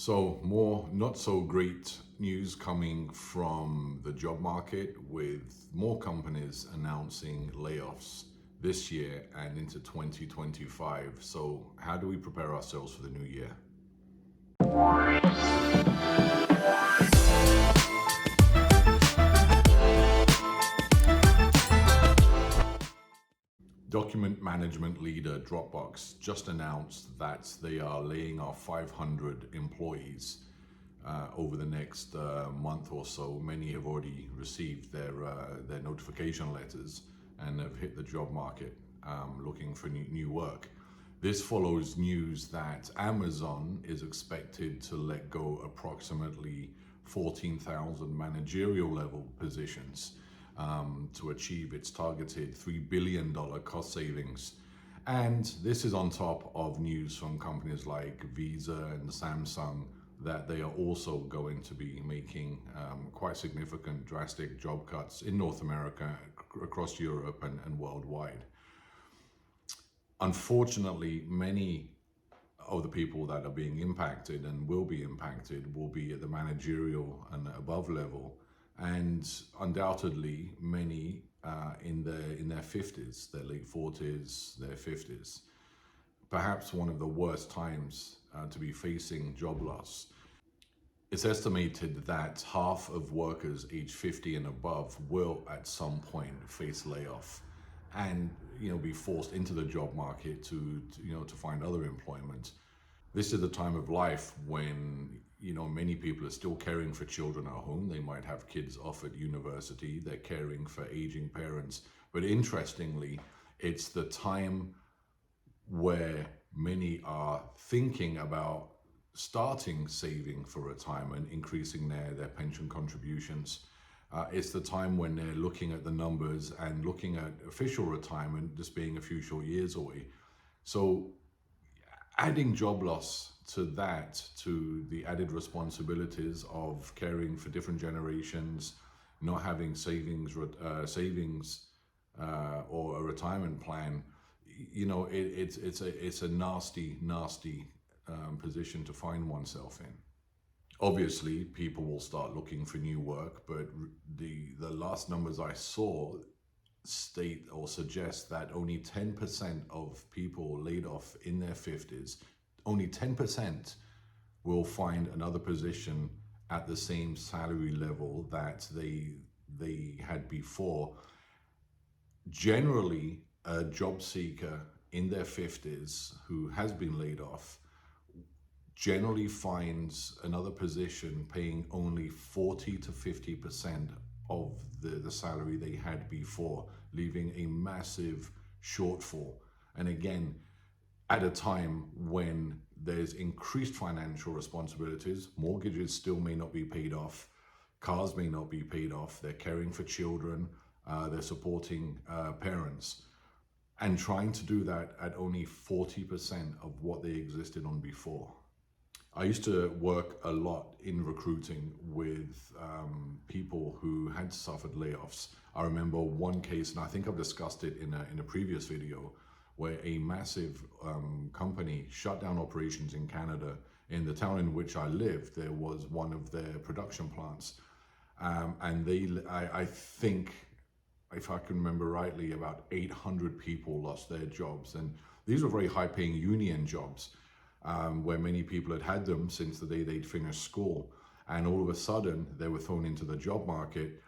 So more not so great news coming from the job market, with more companies announcing layoffs this year and into 2025. So how do we prepare ourselves for the new year? Document management leader Dropbox just announced that they are laying off 500 employees over the next month or so. Many have already received their notification letters and have hit the job market looking for new work. This follows news that Amazon is expected to let go approximately 14,000 managerial level positions to achieve its targeted $3 billion cost savings. And this is on top of news from companies like Visa and Samsung that they are also going to be making quite significant, drastic job cuts in North America, across Europe, and worldwide. Unfortunately, many of the people that are being impacted and will be impacted will be at the managerial and above level, and undoubtedly many in their 50s, their late 40s, their 50s. Perhaps one of the worst times to be facing job loss. It's estimated that half of workers aged 50 and above will at some point face layoff and be forced into the job market to find other employment. This is the time of life when many people are still caring for children at home. They might have kids off at university. They're caring for aging parents. But interestingly, it's the time where many are thinking about starting saving for retirement, increasing their pension contributions. It's the time when they're looking at the numbers and looking at official retirement just being a few short years away. So adding job loss to that, to the added responsibilities of caring for different generations, not having savings or a retirement plan, it's a nasty position to find oneself in. Obviously, people will start looking for new work, but the last numbers I saw state or suggest that only 10% of people laid off in their 50s, only 10% will find another position at the same salary level that they had before. Generally, a job seeker in their 50s who has been laid off generally finds another position paying only 40 to 50% of the salary they had before, leaving a massive shortfall. And again, at a time when there's increased financial responsibilities, mortgages still may not be paid off, cars may not be paid off, they're caring for children, they're supporting parents, and trying to do that at only 40% of what they existed on before. I used to work a lot in recruiting with people who had suffered layoffs. I remember one case, and I think I've discussed it in a previous video, where a massive company shut down operations in Canada. In the town in which I lived, there was one of their production plants. And I think, if I can remember rightly, about 800 people lost their jobs. And these were very high-paying union jobs, where many people had them since the day they'd finished school. And all of a sudden, they were thrown into the job market.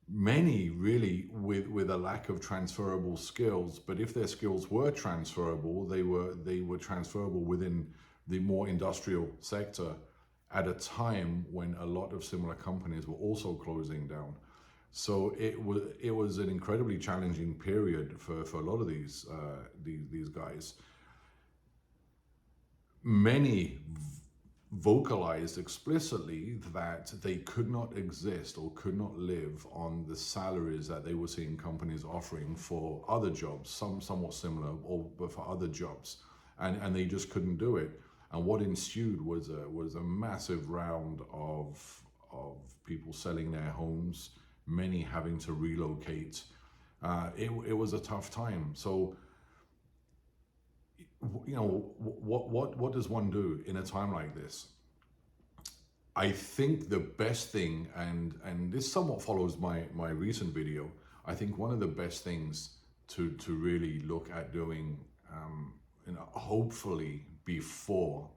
Many really with a lack of transferable skills, but if their skills were transferable, they were transferable within the more industrial sector at a time when a lot of similar companies were also closing down. So it was an incredibly challenging period for a lot of these guys. Many vocalized explicitly that they could not exist or could not live on the salaries that they were seeing companies offering for other jobs, somewhat similar, but for other jobs, and they just couldn't do it. And what ensued was a massive round of people selling their homes, many having to relocate. It was a tough time. So what does one do in a time like this? I think the best thing, and this somewhat follows my recent video, I think one of the best things to really look at doing, hopefully before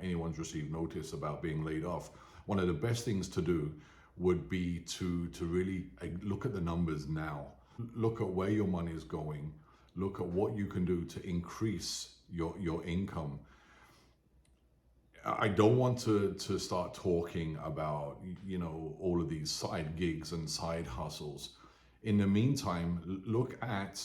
anyone's received notice about being laid off, one of the best things to do would be to really look at the numbers now. Look at where your money is going. Look at what you can do to increase your income. I don't want to start talking about, all of these side gigs and side hustles. In the meantime, look at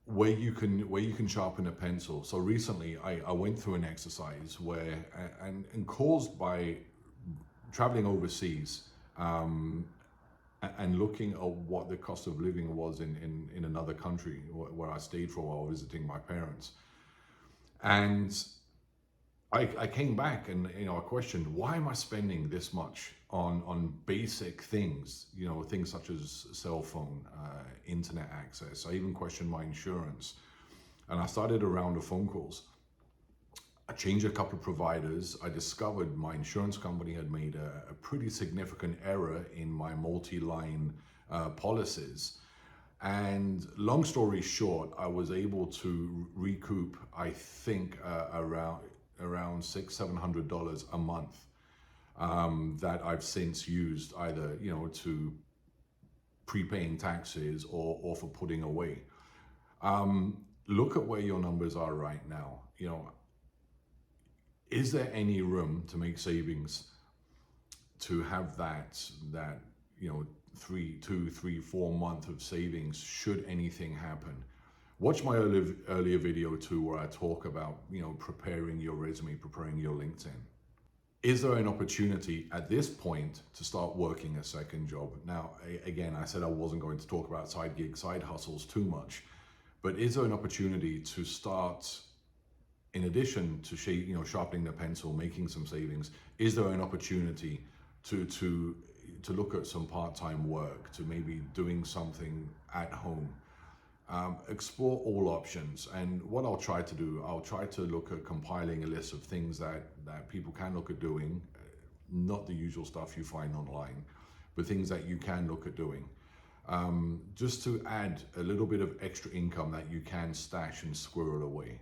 where you can sharpen a pencil. So recently I went through an exercise where, and caused by traveling overseas, and looking at what the cost of living was in another country where I stayed for a while visiting my parents. And I came back and I questioned, why am I spending this much on basic things, things such as cell phone, internet access. I even questioned my insurance, and I started a round of phone calls. I changed a couple of providers. I discovered my insurance company had made a pretty significant error in my multi-line policies. And long story short, I was able to recoup, I think, around $600-700 a month, that I've since used either to prepaying taxes or for putting away. Look at where your numbers are right now. Is there any room to make savings to have that 2, 3, 4 months of savings should anything happen? Watch my earlier video too, where I talk about preparing your resume, preparing your LinkedIn. Is there an opportunity at this point to start working a second job? Now, again, I said I wasn't going to talk about side gigs, side hustles too much, but is there an opportunity to start, in addition to sharpening the pencil, making some savings? Is there an opportunity to look at some part-time work, to maybe doing something at home? Explore all options, and what I'll try to do, I'll try to look at compiling a list of things that people can look at doing, not the usual stuff you find online, but things that you can look at doing, just to add a little bit of extra income that you can stash and squirrel away.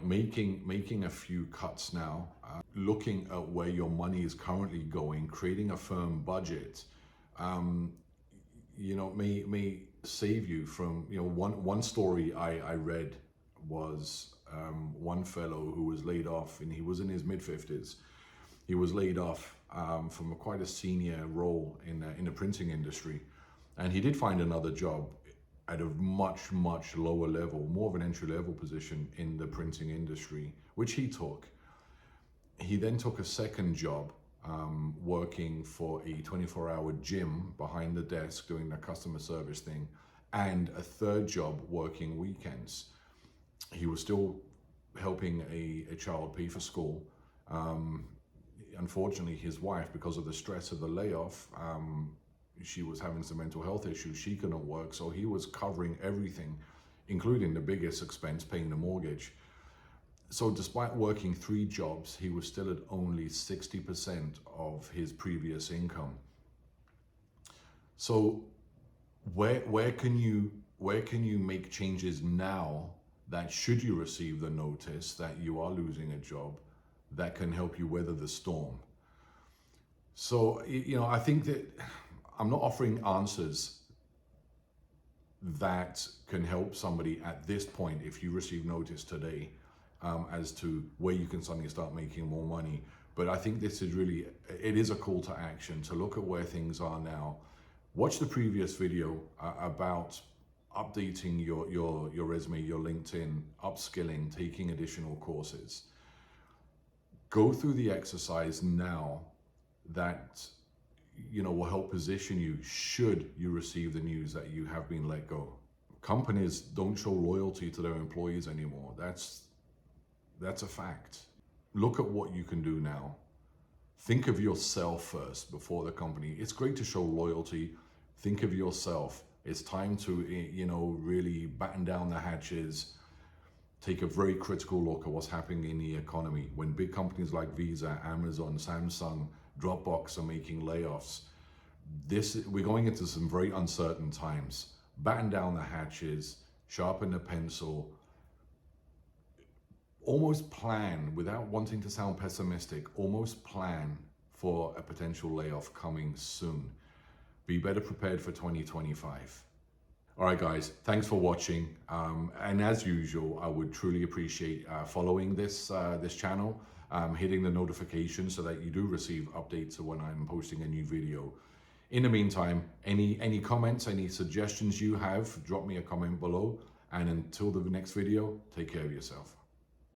Making a few cuts now, looking at where your money is currently going, creating a firm budget, may save you from, one story I read was one fellow who was laid off, and he was in his mid-50s. He was laid off from quite a senior role in the printing industry, and he did find another job at a much lower level, more of an entry-level position in the printing industry, which he took. He then took a second job, working for a 24-hour gym behind the desk doing the customer service thing, and a third job working weekends. He was still helping a child pay for school. Unfortunately, his wife, because of the stress of the layoff, she was having some mental health issues. She couldn't work, so he was covering everything, including the biggest expense, paying the mortgage. So despite working 3 jobs, he was still at only 60% of his previous income. So where can you make changes now that, should you receive the notice that you are losing a job, that can help you weather the storm? So I think that I'm not offering answers that can help somebody at this point if you receive notice today, as to where you can suddenly start making more money. But I think this is really, it is a call to action to look at where things are now. Watch the previous video about updating your resume, your LinkedIn, upskilling, taking additional courses. Go through the exercise now that will help position you should you receive the news that you have been let go. Companies don't show loyalty to their employees anymore. That's a fact. Look at what you can do now. Think of yourself first before the company. It's great to show loyalty. Think of yourself. It's time to really batten down the hatches, take a very critical look at what's happening in the economy. When big companies like Visa, Amazon, Samsung, Dropbox are making layoffs, we're going into some very uncertain times. Batten down the hatches, sharpen the pencil, almost plan, without wanting to sound pessimistic, almost plan for a potential layoff coming soon. Be better prepared for 2025. All right, guys, thanks for watching. And as usual, I would truly appreciate following this channel, hitting the notification so that you do receive updates when I'm posting a new video. In the meantime, any comments, any suggestions you have, drop me a comment below. And until the next video, take care of yourself.